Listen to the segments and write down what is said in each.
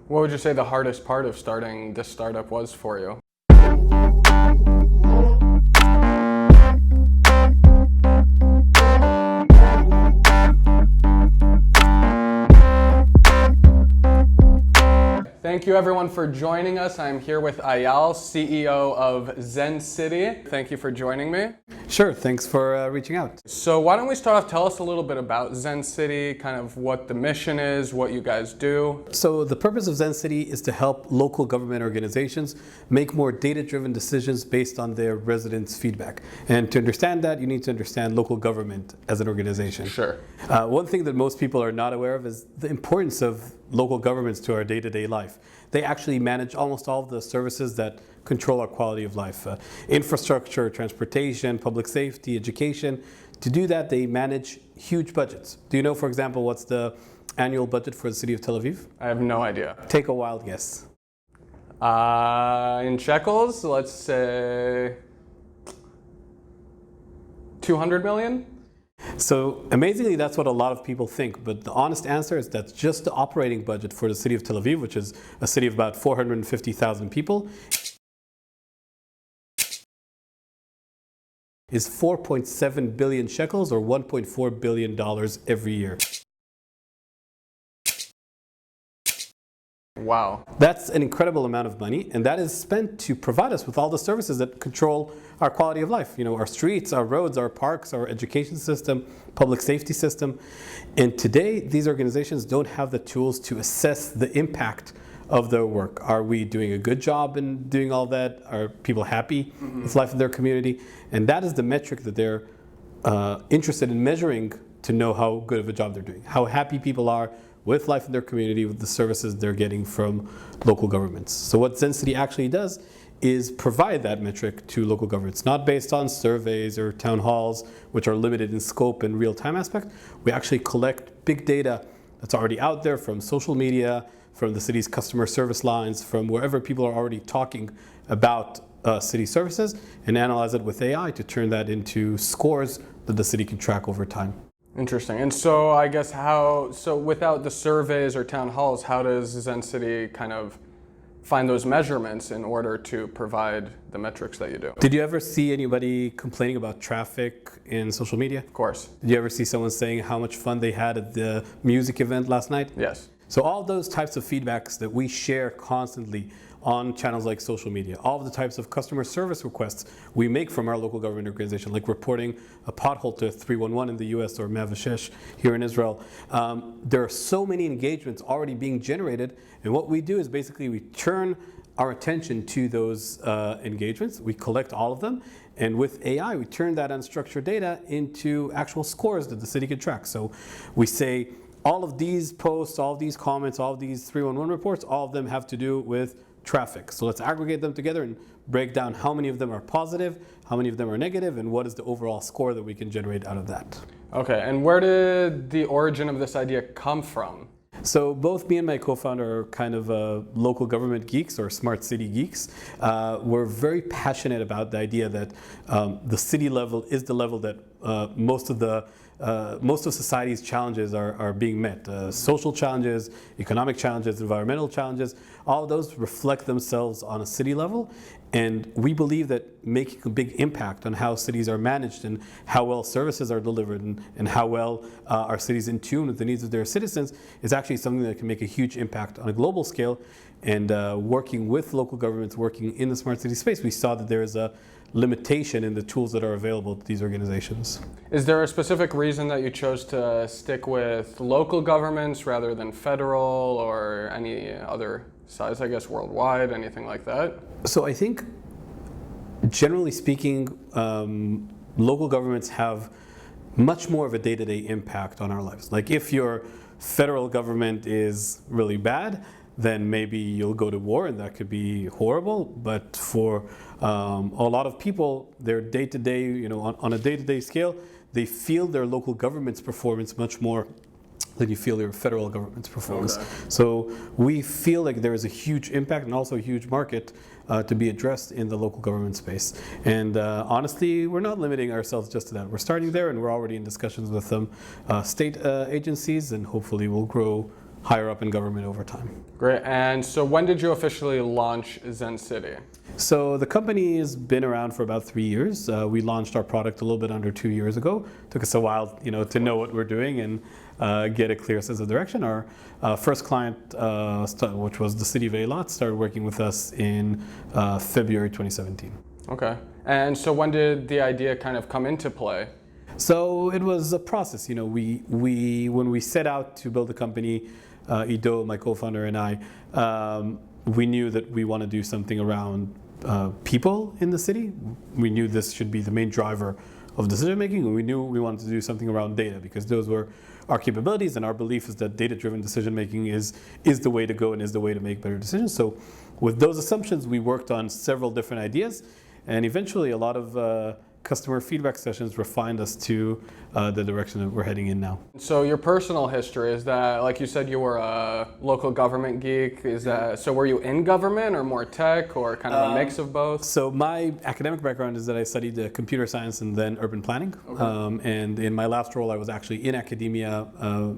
What would you say the hardest part of starting this startup was for you? Thank you everyone for joining us. I'm here with Eyal, CEO of Zencity. Thank you for joining me. Sure, thanks for reaching out. So why don't we start off, tell us a little bit about Zencity, kind of what the mission is, what you guys do. So the purpose of Zencity is to help local government organizations make more data-driven decisions based on their residents' feedback. And to understand that, you need to understand local government as an organization. Sure. One thing that most people are not aware of is the importance of local governments to our day-to-day life. They actually manage almost all of the services that control our quality of life. Infrastructure, transportation, public safety, education. To do that, they manage huge budgets. Do you know, for example, what's the annual budget for the city of Tel Aviv? I have no idea. Take a wild guess. In shekels, let's say 200 million? So amazingly, that's what a lot of people think, but the honest answer is that's just the operating budget for the city of Tel Aviv, which is a city of about 450,000 people, is 4.7 billion shekels or $1.4 billion every year. Wow. That's an incredible amount of money, and that is spent to provide us with all the services that control our quality of life. You know, our streets, our roads, our parks, our education system, public safety system. And today, these organizations don't have the tools to assess the impact of their work. Are we doing a good job in doing all that? Are people happy with life in their community? And that is the metric that they're interested in measuring to know how good of a job they're doing, how happy people are with life in their community, with the services they're getting from local governments. So what Zencity actually does is provide that metric to local governments, not based on surveys or town halls, which are limited in scope and real-time aspect. We actually collect big data that's already out there from social media, from the city's customer service lines, from wherever people are already talking about city services, and analyze it with AI to turn that into scores that the city can track over time. Interesting. And so I guess so without the surveys or town halls, how does Zencity kind of find those measurements in order to provide the metrics that you do? Did you ever see anybody complaining about traffic in social media? Of course. Did you ever see someone saying how much fun they had at the music event last night? Yes. So all those types of feedbacks that we share constantly on channels like social media, all of the types of customer service requests we make from our local government organization, like reporting a pothole to 311 in the US or 106 here in Israel. There are so many engagements already being generated, and what we do is basically we turn our attention to those engagements, we collect all of them, and with AI we turn that unstructured data into actual scores that the city can track. So we say all of these posts, all of these comments, all of these 311 reports, all of them have to do with traffic. So let's aggregate them together and break down how many of them are positive, how many of them are negative, and what is the overall score that we can generate out of that. Okay, and where did the origin of this idea come from? So both me and my co-founder are kind of local government geeks or smart city geeks. We're very passionate about the idea that the city level is the level that most of society's challenges are being met. Social challenges, economic challenges, environmental challenges, all of those reflect themselves on a city level. And we believe that making a big impact on how cities are managed and how well services are delivered and how well our cities in tune with the needs of their citizens is actually something that can make a huge impact on a global scale. And working with local governments, working in the smart city space, we saw that there is a limitation in the tools that are available to these organizations. Is there a specific reason that you chose to stick with local governments rather than federal or any other size, I guess, worldwide, anything like that? So I think, generally speaking, local governments have much more of a day-to-day impact on our lives. Like if your federal government is really bad, then maybe you'll go to war and that could be horrible. But for a lot of people, their day-to-day, on a day-to-day scale, they feel their local government's performance much more than you feel your federal government's performance. Okay. So we feel like there is a huge impact and also a huge market to be addressed in the local government space. And honestly, we're not limiting ourselves just to that. We're starting there and we're already in discussions with some state agencies, and hopefully we'll grow higher up in government over time. Great. And so when did you officially launch Zencity? So the company has been around for about 3 years. We launched our product a little bit under 2 years ago. Took us a while, to know what we're doing and get a clear sense of direction. Our first client, which was the city of Eyal, started working with us in February 2017. Okay. And so when did the idea kind of come into play? So it was a process. When we set out to build the company, Eyal, my co-founder, and I, we knew that we want to do something around people in the city. We knew this should be the main driver of decision making, and we knew we wanted to do something around data because those were our capabilities, and our belief is that data-driven decision making is the way to go and is the way to make better decisions. So with those assumptions, we worked on several different ideas, and eventually a lot of customer feedback sessions refined us to the direction that we're heading in now. So your personal history, is that, like you said, you were a local government geek. So were you in government or more tech or kind of a mix of both? So my academic background is that I studied computer science and then urban planning. Okay. And in my last role, I was actually in academia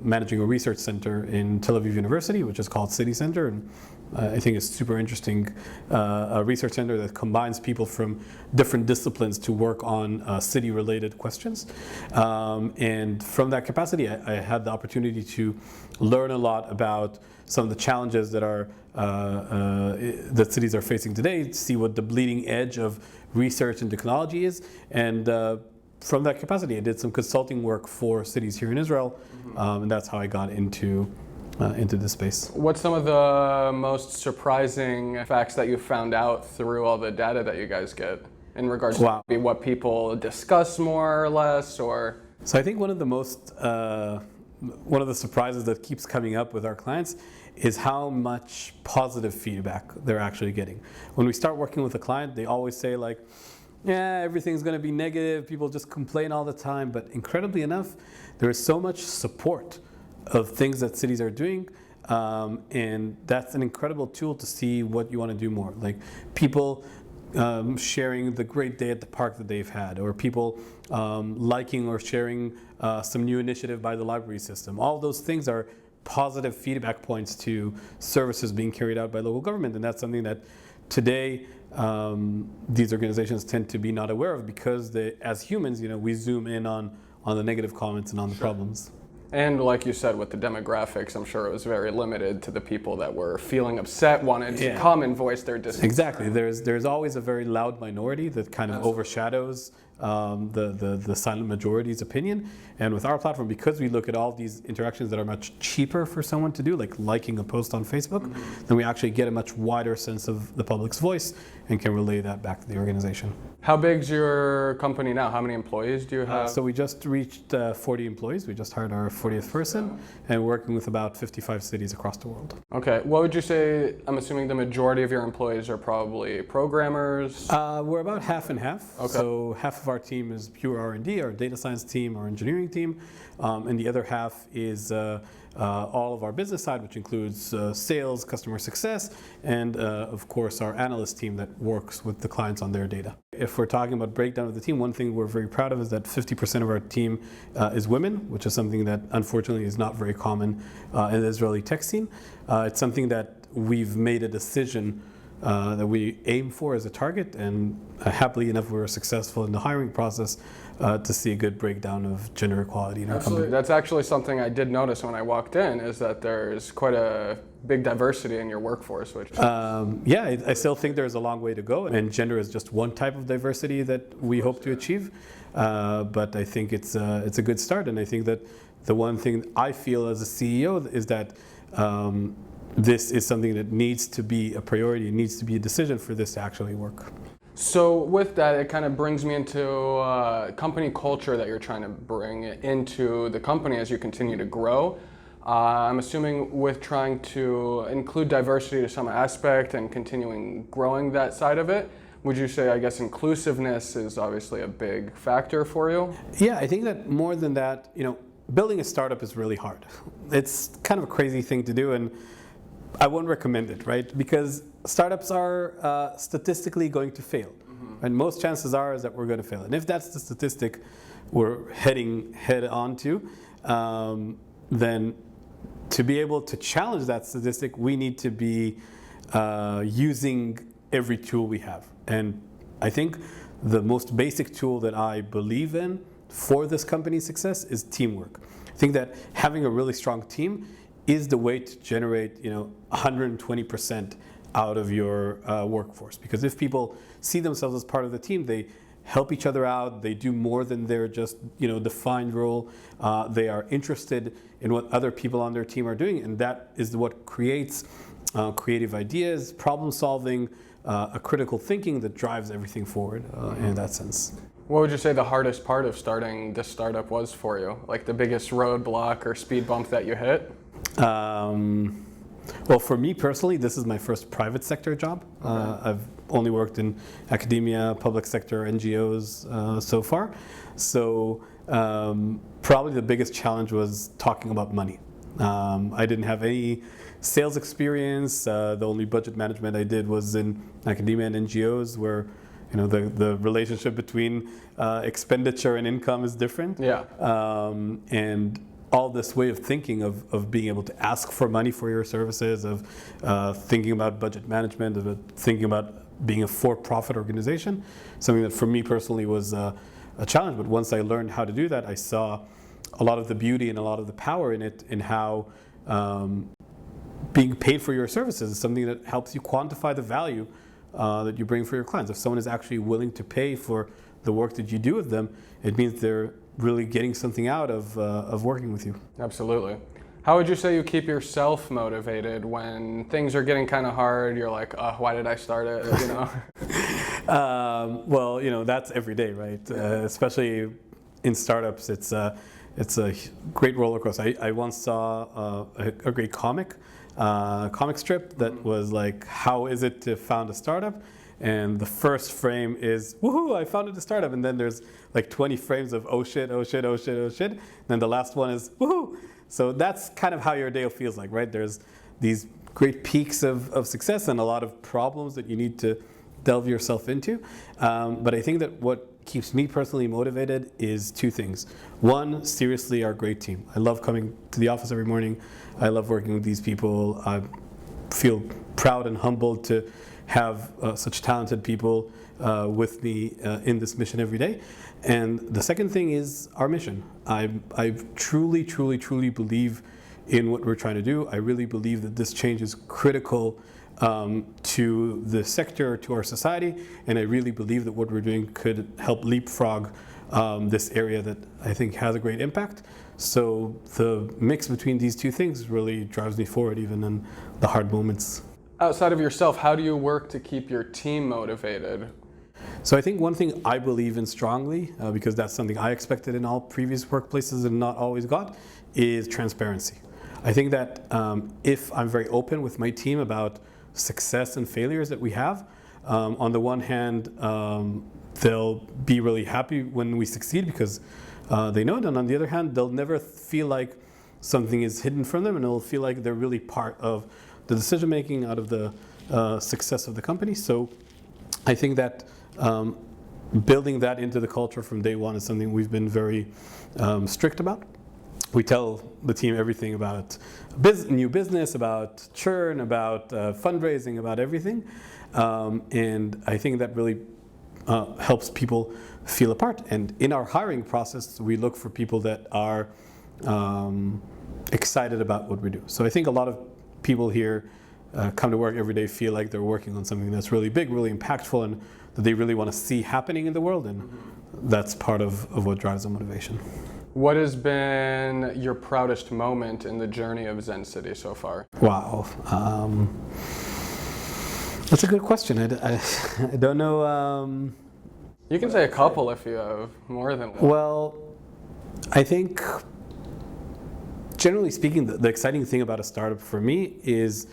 managing a research center in Tel Aviv University, which is called City Center. And I think it's super interesting, a research center that combines people from different disciplines to work on city-related questions. And from that capacity, I had the opportunity to learn a lot about some of the challenges that that cities are facing today, to see what the bleeding edge of research and technology is. And from that capacity, I did some consulting work for cities here in Israel, and that's how I got into this space. What's some of the most surprising facts that you found out through all the data that you guys get in regards to maybe what people discuss more or less, or? So I think one of the surprises that keeps coming up with our clients is how much positive feedback they're actually getting. When we start working with a client, they always say like, yeah, everything's going to be negative, people just complain all the time, but incredibly enough, there is so much support of things that cities are doing, and that's an incredible tool to see what you want to do more. Like people sharing the great day at the park that they've had, or people liking or sharing some new initiative by the library system. All those things are positive feedback points to services being carried out by local government, and that's something that today these organizations tend to be not aware of because as humans, we zoom in on the negative comments and on the problems. And like you said, with the demographics, I'm sure it was very limited to the people that were feeling upset, wanted to come and voice their discontent. Exactly. There's always a very loud minority that kind of overshadows the silent majority's opinion. And with our platform, because we look at all these interactions that are much cheaper for someone to do, like liking a post on Facebook, then we actually get a much wider sense of the public's voice and can relay that back to the organization. How big's your company now? How many employees do you have? So we just reached 40 employees. We just hired our 40th person, and working with about 55 cities across the world. Okay. What would you say? I'm assuming the majority of your employees are probably programmers. We're about half and half. Okay. So half of our team is pure R&D, our data science team, our engineering team, and the other half is all of our business side, which includes sales, customer success, and of course our analyst team that works with the clients on their data. If we're talking about breakdown of the team, one thing we're very proud of is that 50% of our team is women, which is something that unfortunately is not very common in the Israeli tech scene. It's something that we've made a decision that we aim for as a target, and happily enough we were successful in the hiring process to see a good breakdown of gender equality in our company. That's actually something I did notice when I walked in, is that there's quite a big diversity in your workforce. Which I still think there's a long way to go, and gender is just one type of diversity that we hope to achieve, but I think it's a good start, and I think that the one thing I feel as a CEO is that this is something that needs to be a priority, it needs to be a decision for this to actually work. So with that, it kind of brings me into company culture that you're trying to bring into the company as you continue to grow. I'm assuming with trying to include diversity to some aspect and continuing growing that side of it, would you say, I guess, inclusiveness is obviously a big factor for you? Yeah, I think that more than that, building a startup is really hard. It's kind of a crazy thing to do, and I won't recommend it, right? Because startups are statistically going to fail. And most chances are is that we're going to fail. And if that's the statistic we're heading head on to, then to be able to challenge that statistic, we need to be using every tool we have. And I think the most basic tool that I believe in for this company's success is teamwork. I think that having a really strong team is the way to generate 120% out of your workforce. Because if people see themselves as part of the team, they help each other out, they do more than their just defined role, they are interested in what other people on their team are doing, and that is what creates creative ideas, problem solving, a critical thinking that drives everything forward in that sense. What would you say the hardest part of starting this startup was for you? Like the biggest roadblock or speed bump that you hit? Well, for me personally, this is my first private sector job. I've only worked in academia, public sector, NGOs so far. So probably the biggest challenge was talking about money. I didn't have any sales experience. The only budget management I did was in academia and NGOs, where the relationship between expenditure and income is different. Yeah. And all this way of thinking of being able to ask for money for your services, of thinking about budget management, of thinking about being a for-profit organization, something that for me personally was a challenge. But once I learned how to do that, I saw a lot of the beauty and a lot of the power in it, in how being paid for your services is something that helps you quantify the value that you bring for your clients. If someone is actually willing to pay for the work that you do with them, it means they're really getting something out of working with you. Absolutely. How would you say you keep yourself motivated when things are getting kind of hard? You're like, why did I start it? Well, that's every day, right? Especially in startups, it's a great roller coaster. I once saw a great comic strip that was like, how is it to found a startup? And the first frame is, woohoo, I founded a startup. And then there's like 20 frames of, oh shit, oh shit, oh shit, oh shit. And then the last one is, woohoo. So that's kind of how your day feels like, right? There's these great peaks of success and a lot of problems that you need to delve yourself into. But I think that what keeps me personally motivated is two things. One, seriously, our great team. I love coming to the office every morning. I love working with these people. I feel proud and humbled to have such talented people with me in this mission every day. And the second thing is our mission. I truly, truly, truly believe in what we're trying to do. I really believe that this change is critical to the sector, to our society, and I really believe that what we're doing could help leapfrog this area that I think has a great impact. So the mix between these two things really drives me forward, even in the hard moments. Outside of yourself, how do you work to keep your team motivated? So I think one thing I believe in strongly, because that's something I expected in all previous workplaces and not always got, is transparency. I think that if I'm very open with my team about success and failures that we have, on the one hand, they'll be really happy when we succeed because they know it, and on the other hand, they'll never feel like something is hidden from them, and they'll feel like they're really part of the decision making, out of the success of the company. So I think that building that into the culture from day one is something we've been very strict about. We tell the team everything about new business, about churn, about fundraising, about everything. And I think that really helps people feel a part. And in our hiring process, we look for people that are excited about what we do. So I think a lot of people here come to work every day, feel like they're working on something that's really big, really impactful, and that they really want to see happening in the world. And that's part of what drives the motivation. What has been your proudest moment in the journey of Zencity so far? Wow. That's a good question. I don't know. You can say a couple if you have more than one. Well, I think, generally speaking, the exciting thing about a startup for me is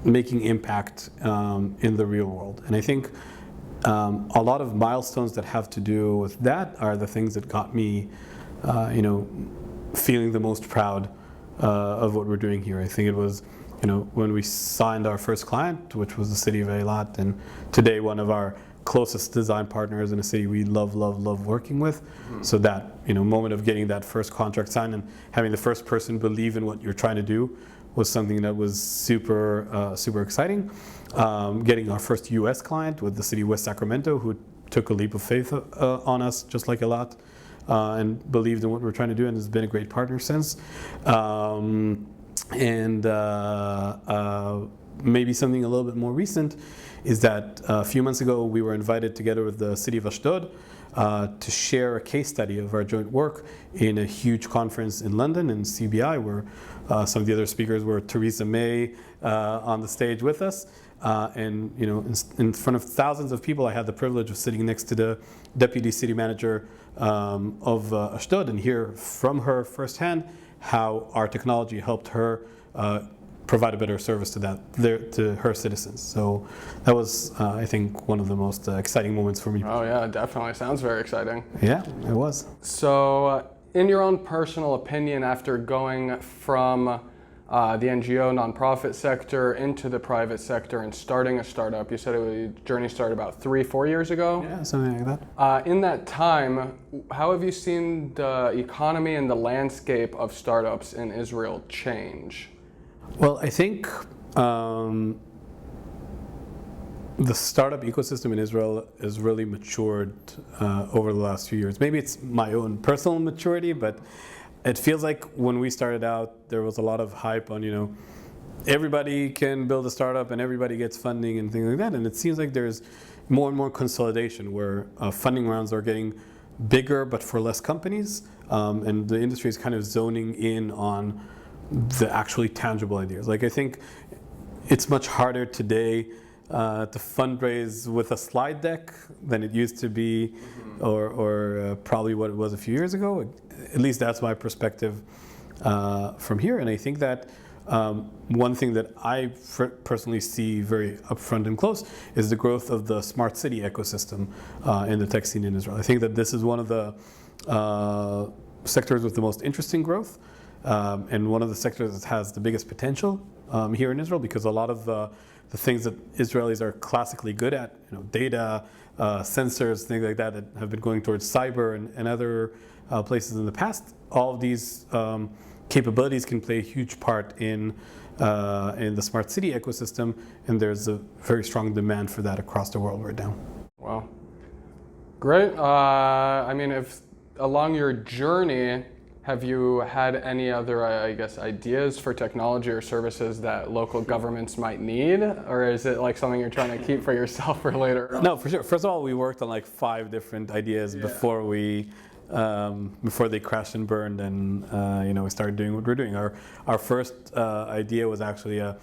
making impact in the real world. And I think a lot of milestones that have to do with that are the things that got me feeling the most proud of what we're doing here. I think it was, when we signed our first client, which was the city of Eyal, and today one of our closest design partners in a city we love working with. So that, moment of getting that first contract signed and having the first person believe in what you're trying to do was something that was super exciting. Getting our first US client with the city of West Sacramento, who took a leap of faith on us, just like Eyal, and believed in what we're trying to do, and has been a great partner since. Maybe something a little bit more recent is that a few months ago we were invited together with the city of Ashdod to share a case study of our joint work in a huge conference in London, in CBI, where some of the other speakers were Theresa May on the stage with us. And in front of thousands of people, I had the privilege of sitting next to the deputy city manager of Ashdod and hear from her firsthand how our technology helped her provide a better service to her citizens. So that was, I think, one of the most exciting moments for me. Oh yeah, definitely. Sounds very exciting. Yeah, it was. So in your own personal opinion, after going from the NGO nonprofit sector into the private sector and starting a startup, you said the journey started about 3-4 years ago? Yeah, something like that. In that time, how have you seen the economy and the landscape of startups in Israel change? Well, I think the startup ecosystem in Israel has really matured over the last few years. Maybe it's my own personal maturity, but it feels like when we started out, there was a lot of hype on, everybody can build a startup and everybody gets funding and things like that. And it seems like there's more and more consolidation where funding rounds are getting bigger, but for less companies. And the industry is kind of zoning in on the actually tangible ideas. Like, I think it's much harder today to fundraise with a slide deck than it used to be, or probably what it was a few years ago. At least that's my perspective from here. And I think that one thing that I personally see very upfront and close is the growth of the smart city ecosystem in the tech scene in Israel. I think that this is one of the sectors with the most interesting growth. And one of the sectors that has the biggest potential here in Israel, because a lot of the things that Israelis are classically good at, data, sensors, things like that have been going towards cyber and other places in the past. All of these capabilities can play a huge part in the smart city ecosystem, and there's a very strong demand for that across the world right now. Wow, great. If along your journey, have you had any other, ideas for technology or services that local governments might need? Or is it like something you're trying to keep for yourself for later on? No, for sure. First of all, we worked on 5 different ideas before they crashed and burned, and we started doing what we're doing. Our first idea was actually a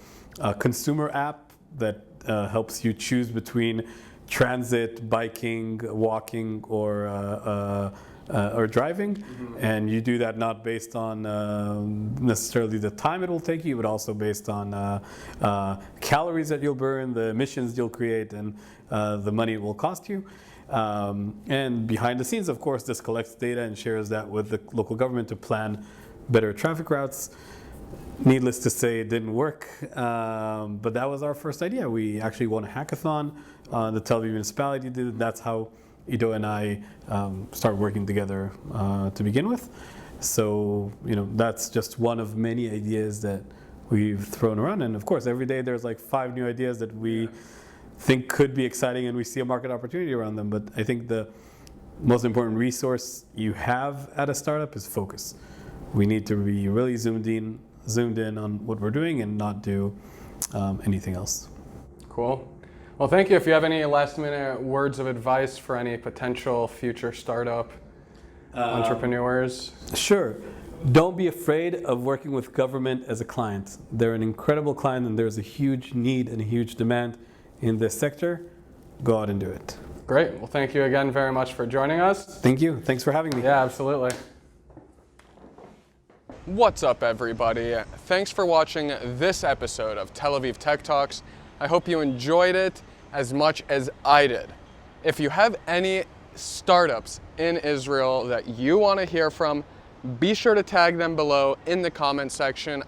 consumer app that helps you choose between transit, biking, walking, or driving, and you do that not based on necessarily the time it will take you, but also based on calories that you'll burn, the emissions you'll create, and the money it will cost you. And behind the scenes, of course, this collects data and shares that with the local government to plan better traffic routes. Needless to say, it didn't work, but that was our first idea. We actually won a hackathon. The Tel Aviv municipality did it. That's how Ido and I started working together to begin with. So, that's just one of many ideas that we've thrown around. And of course, every day there's 5 new ideas that we think could be exciting, and we see a market opportunity around them. But I think the most important resource you have at a startup is focus. We need to be really zoomed in on what we're doing and not do anything else. Cool. Well, thank you. If you have any last-minute words of advice for any potential future startup entrepreneurs. Sure. Don't be afraid of working with government as a client. They're an incredible client, and there's a huge need and a huge demand in this sector. Go out and do it. Great. Well, thank you again very much for joining us. Thank you. Thanks for having me. Yeah, absolutely. What's up, everybody? Thanks for watching this episode of Tel Aviv Tech Talks. I hope you enjoyed it as much as I did. If you have any startups in Israel that you want to hear from, be sure to tag them below in the comment section.